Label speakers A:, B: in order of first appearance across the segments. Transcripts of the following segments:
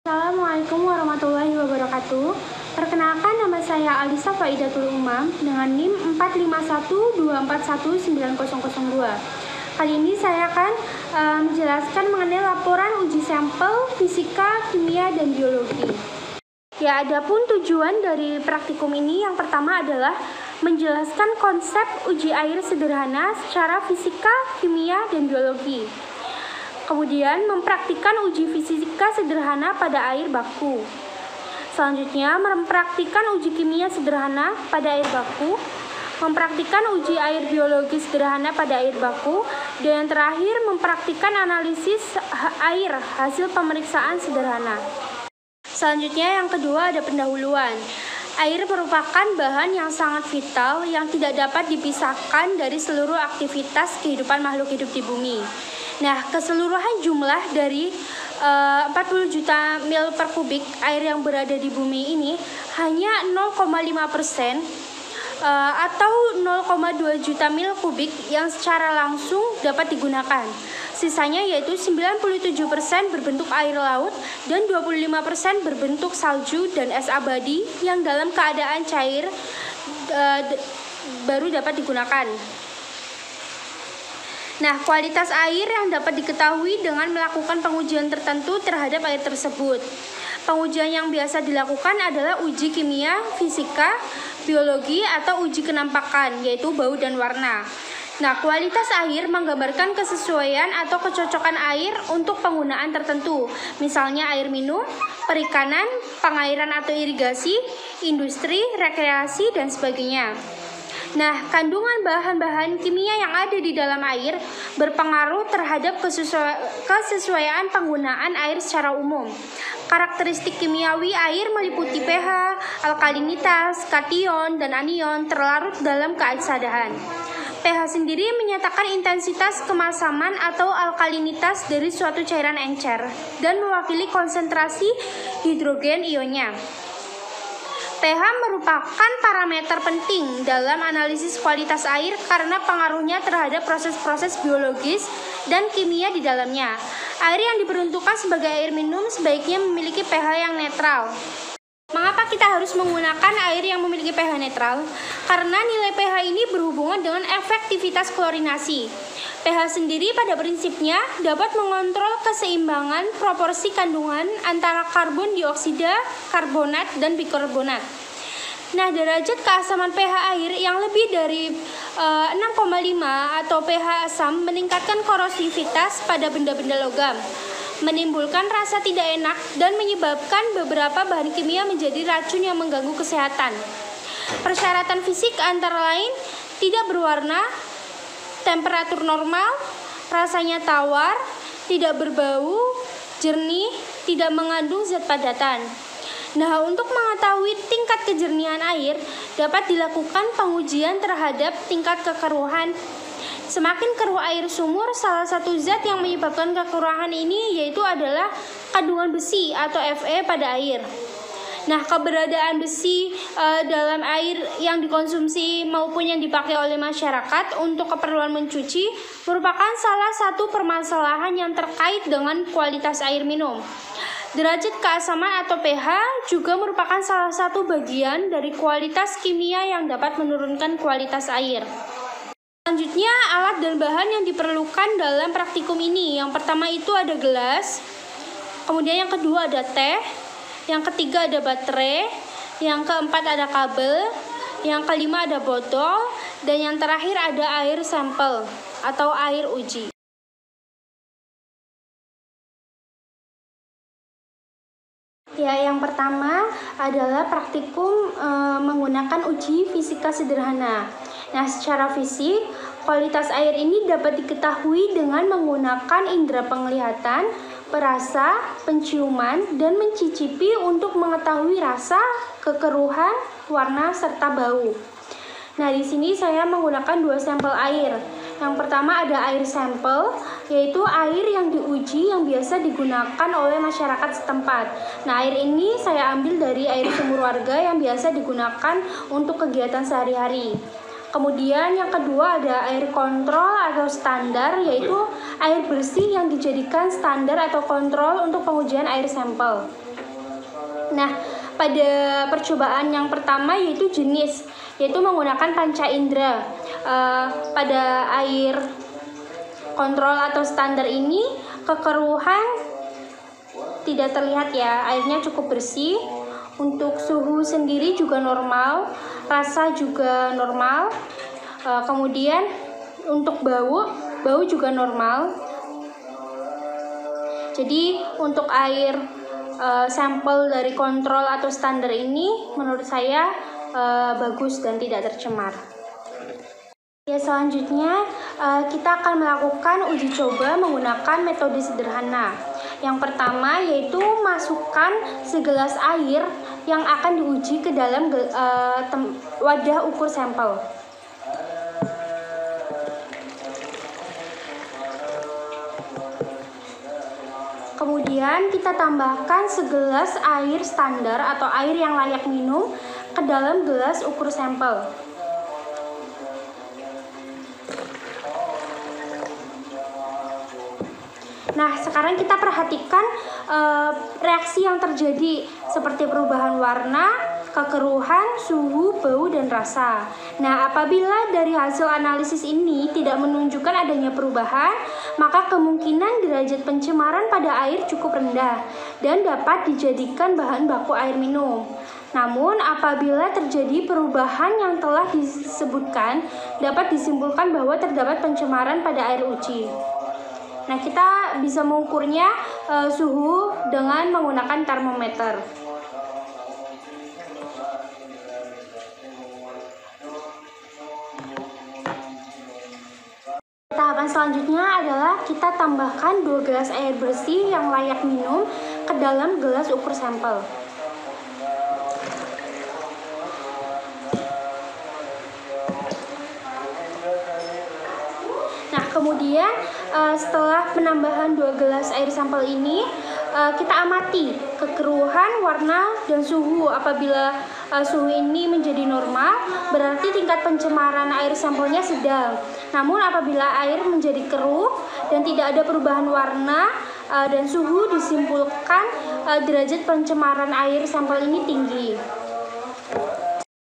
A: Assalamualaikum warahmatullahi wabarakatuh. Perkenalkan, nama saya Alisa Faidatul Umam dengan NIM 4512419002. Kali ini saya akan menjelaskan mengenai laporan uji sampel fisika, kimia, dan biologi. Ya, adapun tujuan dari praktikum ini yang pertama adalah menjelaskan konsep uji air sederhana secara fisika, kimia, dan biologi. Kemudian mempraktikkan uji fisika sederhana pada air baku. Selanjutnya mempraktikkan uji kimia sederhana pada air baku, mempraktikkan uji air biologi sederhana pada air baku, dan yang terakhir mempraktikkan analisis air hasil pemeriksaan sederhana. Selanjutnya yang kedua ada pendahuluan. Air merupakan bahan yang sangat vital yang tidak dapat dipisahkan dari seluruh aktivitas kehidupan makhluk hidup di bumi. Nah, keseluruhan jumlah dari 40 juta mil per kubik air yang berada di bumi ini hanya 0,5% atau 0,2 juta mil kubik yang secara langsung dapat digunakan. Sisanya yaitu 97% berbentuk air laut dan 25% berbentuk salju dan es abadi yang dalam keadaan cair baru dapat digunakan. Nah, kualitas air yang dapat diketahui dengan melakukan pengujian tertentu terhadap air tersebut. Pengujian yang biasa dilakukan adalah uji kimia, fisika, biologi, atau uji kenampakan, yaitu bau dan warna. Nah, kualitas air menggambarkan kesesuaian atau kecocokan air untuk penggunaan tertentu, misalnya air minum, perikanan, pengairan atau irigasi, industri, rekreasi, dan sebagainya. Nah, kandungan bahan-bahan kimia yang ada di dalam air berpengaruh terhadap kesesuaian penggunaan air secara umum. Karakteristik kimiawi air meliputi pH, alkalinitas, kation, dan anion terlarut dalam keaksadahan. pH sendiri menyatakan intensitas kemasaman atau alkalinitas dari suatu cairan encer dan mewakili konsentrasi hidrogen ionnya. pH merupakan parameter penting dalam analisis kualitas air karena pengaruhnya terhadap proses-proses biologis dan kimia di dalamnya. Air yang diperuntukkan sebagai air minum sebaiknya memiliki pH yang netral. Mengapa kita harus menggunakan air yang memiliki pH netral? Karena nilai pH ini berhubungan dengan efektivitas klorinasi. pH sendiri pada prinsipnya dapat mengontrol keseimbangan proporsi kandungan antara karbon dioksida, karbonat, dan bikarbonat. Nah, derajat keasaman pH air yang lebih dari 6,5 atau pH asam meningkatkan korosivitas pada benda-benda logam, menimbulkan rasa tidak enak, dan menyebabkan beberapa bahan kimia menjadi racun yang mengganggu kesehatan. Persyaratan fisik antara lain tidak berwarna, temperatur normal, rasanya tawar, tidak berbau, jernih, tidak mengandung zat padatan. Nah, untuk mengetahui tingkat kejernihan air, dapat dilakukan pengujian terhadap tingkat kekeruhan. Semakin keruh air sumur, salah satu zat yang menyebabkan kekeruhan ini yaitu adalah kandungan besi atau Fe pada air. Nah, keberadaan besi dalam air yang dikonsumsi maupun yang dipakai oleh masyarakat untuk keperluan mencuci merupakan salah satu permasalahan yang terkait dengan kualitas air minum. Derajat keasaman atau pH juga merupakan salah satu bagian dari kualitas kimia yang dapat menurunkan kualitas air. Selanjutnya, alat dan bahan yang diperlukan dalam praktikum ini. Yang pertama itu ada gelas, kemudian yang kedua ada teh, yang ketiga ada baterai, yang keempat ada kabel, yang kelima ada botol, dan yang terakhir ada air sampel atau air uji. Ya, yang pertama adalah praktikum menggunakan uji fisika sederhana. Nah, secara fisik, kualitas air ini dapat diketahui dengan menggunakan indera penglihatan, perasa, penciuman, dan mencicipi untuk mengetahui rasa, kekeruhan, warna, serta bau. Nah, di sini saya menggunakan 2 sampel air. Yang pertama ada air sampel, yaitu air yang diuji yang biasa digunakan oleh masyarakat setempat. Nah, air ini saya ambil dari air sumur warga yang biasa digunakan untuk kegiatan sehari-hari. Kemudian yang kedua ada air kontrol atau standar, yaitu air bersih yang dijadikan standar atau kontrol untuk pengujian air sampel. Nah, pada percobaan yang pertama yaitu menggunakan panca indera. Pada air kontrol atau standar ini kekeruhan tidak terlihat ya, airnya cukup bersih. Untuk suhu sendiri juga normal, rasa juga normal. Kemudian untuk bau juga normal. Jadi untuk air sampel dari kontrol atau standar ini menurut saya bagus dan tidak tercemar. Ya, selanjutnya kita akan melakukan uji coba menggunakan metode sederhana. Yang pertama yaitu masukkan segelas air yang akan diuji ke dalam wadah ukur sampel. Kemudian kita tambahkan segelas air standar atau air yang layak minum ke dalam gelas ukur sampel. Nah, sekarang kita perhatikan reaksi yang terjadi seperti perubahan warna, kekeruhan, suhu, bau, dan rasa. Nah, apabila dari hasil analisis ini tidak menunjukkan adanya perubahan, maka kemungkinan derajat pencemaran pada air cukup rendah dan dapat dijadikan bahan baku air minum. Namun, apabila terjadi perubahan yang telah disebutkan, dapat disimpulkan bahwa terdapat pencemaran pada air uji. Nah, kita bisa mengukurnya suhu dengan menggunakan termometer. Tahapan selanjutnya adalah kita tambahkan 2 gelas air bersih yang layak minum ke dalam gelas ukur sampel. Nah, kemudian setelah penambahan 2 gelas air sampel ini, kita amati kekeruhan, warna, dan suhu. Apabila suhu ini menjadi normal, berarti tingkat pencemaran air sampelnya sedang. Namun apabila air menjadi keruh dan tidak ada perubahan warna dan suhu, disimpulkan derajat pencemaran air sampel ini tinggi.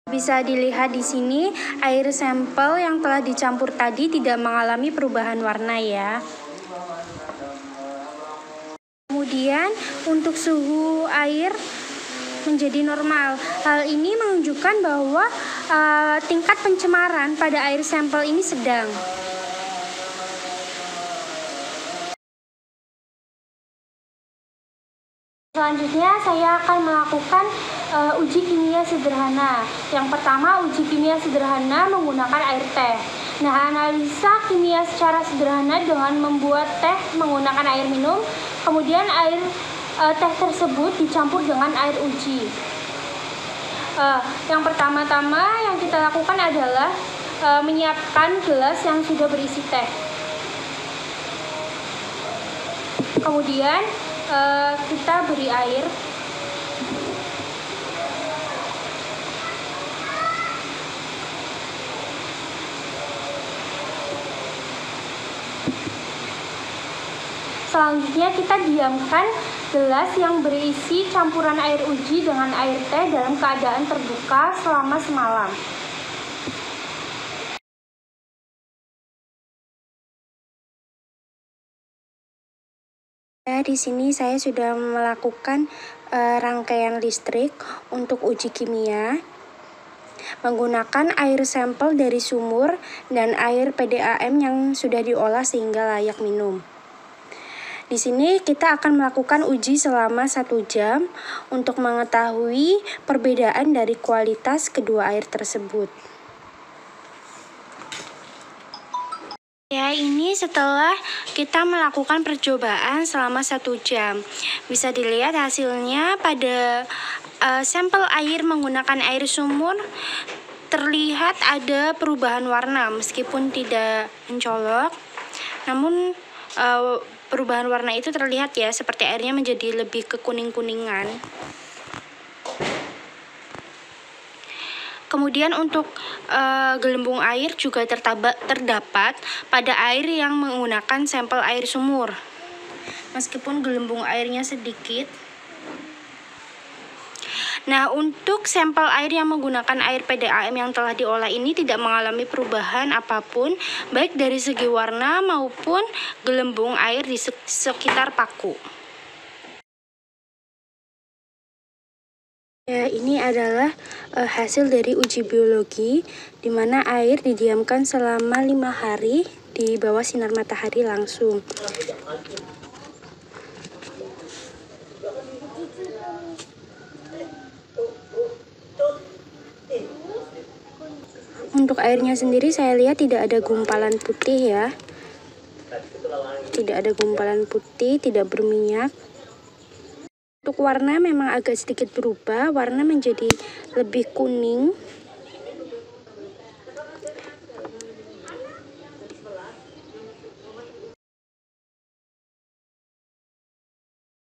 A: Bisa dilihat di sini, air sampel yang telah dicampur tadi tidak mengalami perubahan warna ya. Kemudian untuk suhu air menjadi normal. Hal ini menunjukkan bahwa tingkat pencemaran pada air sampel ini sedang. Selanjutnya saya akan melakukan uji kimia sederhana. Yang pertama, uji kimia sederhana menggunakan air teh. Nah, analisa kimia secara sederhana dengan membuat teh menggunakan air minum, kemudian air teh tersebut dicampur dengan air uji. Yang pertama-tama yang kita lakukan adalah menyiapkan gelas yang sudah berisi teh. Kemudian kita beri air. Selanjutnya kita diamkan gelas yang berisi campuran air uji dengan air teh dalam keadaan terbuka selama semalam. Di sini saya sudah melakukan rangkaian listrik untuk uji kimia menggunakan air sampel dari sumur dan air PDAM yang sudah diolah sehingga layak minum. Di sini kita akan melakukan uji selama 1 jam untuk mengetahui perbedaan dari kualitas kedua air tersebut. Ya, ini setelah kita melakukan percobaan selama 1 jam. Bisa dilihat hasilnya pada sampel air menggunakan air sumur terlihat ada perubahan warna meskipun tidak mencolok. Namun perubahan warna itu terlihat ya, seperti airnya menjadi lebih ke kuning-kuningan. Kemudian untuk gelembung air juga terdapat pada air yang menggunakan sampel air sumur. Meskipun gelembung airnya sedikit. Nah, untuk sampel air yang menggunakan air PDAM yang telah diolah ini tidak mengalami perubahan apapun, baik dari segi warna maupun gelembung air di sekitar paku. Ya, ini adalah hasil dari uji biologi, di mana air didiamkan selama 5 hari di bawah sinar matahari langsung. Untuk airnya sendiri saya lihat tidak ada gumpalan putih ya. Tidak ada gumpalan putih, tidak berminyak. Untuk warna memang agak sedikit berubah, warna menjadi lebih kuning